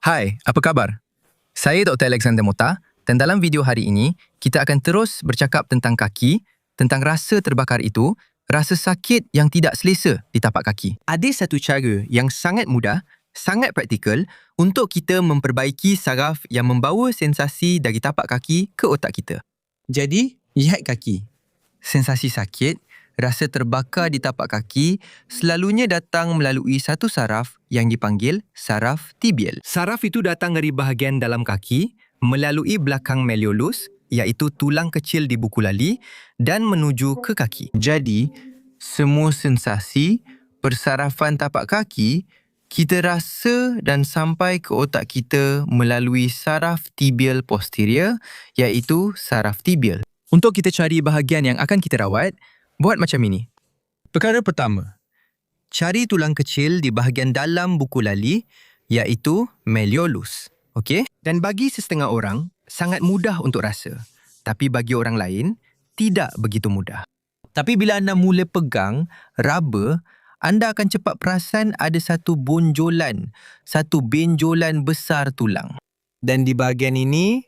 Hai, apa khabar? Saya Dr. Alexander Mota dan dalam video hari ini, kita akan terus bercakap tentang kaki, tentang rasa terbakar itu, rasa sakit yang tidak selesa di tapak kaki. Ada satu cara yang sangat mudah, sangat praktikal untuk kita memperbaiki saraf yang membawa sensasi dari tapak kaki ke otak kita. Jadi, lihat kaki. Sensasi sakit, rasa terbakar di tapak kaki selalunya datang melalui satu saraf yang dipanggil saraf tibial. Saraf itu datang dari bahagian dalam kaki, melalui belakang malleolus, iaitu tulang kecil di buku lali, dan menuju ke kaki. Jadi, semua sensasi persarafan tapak kaki kita rasa dan sampai ke otak kita melalui saraf tibial posterior, iaitu saraf tibial. Untuk kita cari bahagian yang akan kita rawat, buat macam ini. Perkara pertama, cari tulang kecil di bahagian dalam buku lali, iaitu malleolus. Okey? Dan bagi sesetengah orang, sangat mudah untuk rasa. Tapi bagi orang lain, tidak begitu mudah. Tapi bila anda mula pegang, raba, anda akan cepat perasan ada satu benjolan besar tulang. Dan di bahagian ini,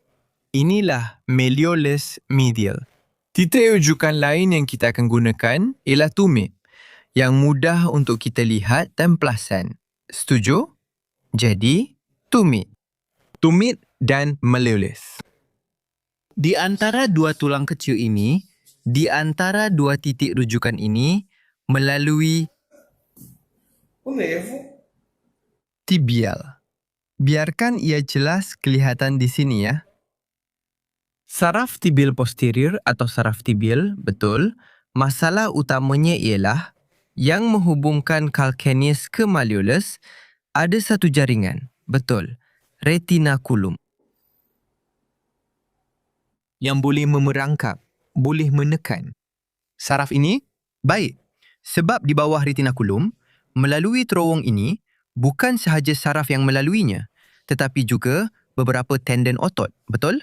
inilah malleolus medial. Titik rujukan lain yang kita akan gunakan ialah tumit, yang mudah untuk kita lihat dan perasan. Setuju? Jadi, tumit. Tumit dan malleolus. Di antara dua tulang kecil ini, di antara dua titik rujukan ini, melalui tibial. Biarkan ia jelas kelihatan di sini ya. Saraf tibial posterior atau saraf tibial, betul. Masalah utamanya ialah yang menghubungkan calcaneus ke malleolus ada satu jaringan, betul, retinaculum. Yang boleh memerangkap, boleh menekan. Saraf ini baik sebab di bawah retinaculum, melalui terowong ini, bukan sahaja saraf yang melaluinya, tetapi juga beberapa tendon otot, betul?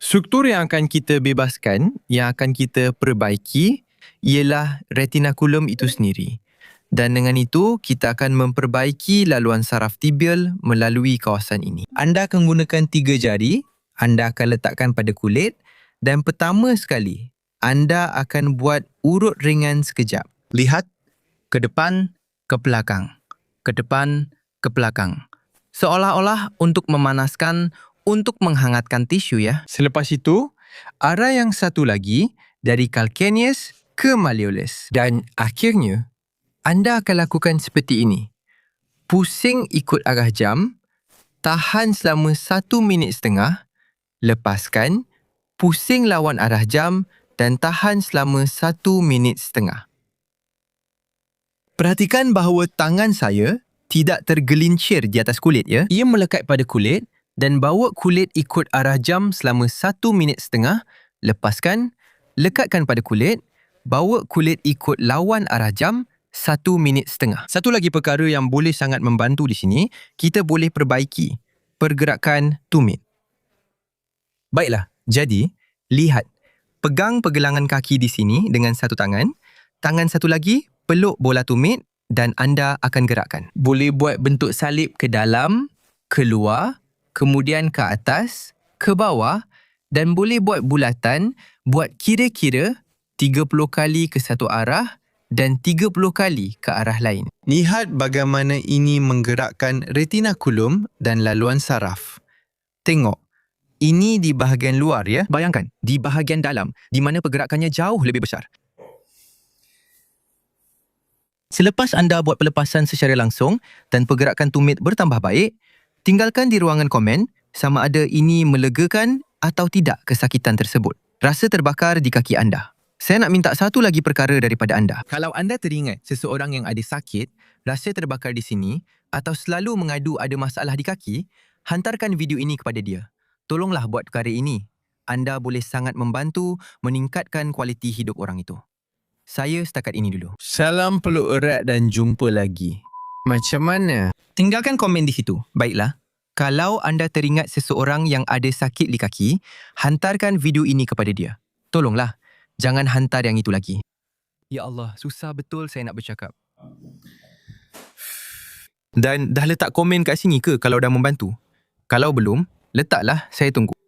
Struktur yang akan kita bebaskan, yang akan kita perbaiki ialah retinaculum itu sendiri. Dan dengan itu, kita akan memperbaiki laluan saraf tibial melalui kawasan ini. Anda akan gunakan 3 jari, anda akan letakkan pada kulit dan pertama sekali, anda akan buat urut ringan sekejap. Lihat, ke depan, ke belakang. Ke depan, ke belakang. Seolah-olah untuk memanaskan, untuk menghangatkan tisu ya. Selepas itu, arah yang satu lagi dari calcaneus ke malleolus. Dan akhirnya, anda akan lakukan seperti ini. Pusing ikut arah jam, tahan selama 1 minit setengah, lepaskan, pusing lawan arah jam dan tahan selama 1 minit setengah. Perhatikan bahawa tangan saya tidak tergelincir di atas kulit ya. Ia melekat pada kulit dan bawa kulit ikut arah jam selama 1 minit setengah, lepaskan, lekatkan pada kulit, bawa kulit ikut lawan arah jam 1 minit setengah. Satu lagi perkara yang boleh sangat membantu di sini, kita boleh perbaiki pergerakan tumit. Baiklah, jadi, lihat, pegang pergelangan kaki di sini dengan satu tangan, tangan satu lagi peluk bola tumit dan anda akan gerakkan. Boleh buat bentuk salib ke dalam, keluar, kemudian ke atas, ke bawah dan boleh buat bulatan, buat kira-kira 30 kali ke satu arah dan 30 kali ke arah lain. Lihat bagaimana ini menggerakkan retinaculum dan laluan saraf. Tengok, ini di bahagian luar ya. Bayangkan, di bahagian dalam, di mana pergerakannya jauh lebih besar. Selepas anda buat pelepasan secara langsung dan pergerakan tumit bertambah baik, tinggalkan di ruangan komen sama ada ini melegakan atau tidak kesakitan tersebut. Rasa terbakar di kaki anda. Saya nak minta satu lagi perkara daripada anda. Kalau anda teringat seseorang yang ada sakit, rasa terbakar di sini atau selalu mengadu ada masalah di kaki, hantarkan video ini kepada dia. Tolonglah buat perkara ini. Anda boleh sangat membantu meningkatkan kualiti hidup orang itu. Saya setakat ini dulu. Salam peluk erat dan jumpa lagi. Macam mana? Tinggalkan komen di situ. Baiklah. Kalau anda teringat seseorang yang ada sakit di kaki, hantarkan video ini kepada dia. Tolonglah. Jangan hantar yang itu lagi. Ya Allah, susah betul saya nak bercakap. Dan dah letak komen kat sini ke kalau dah membantu? Kalau belum, letaklah saya tunggu.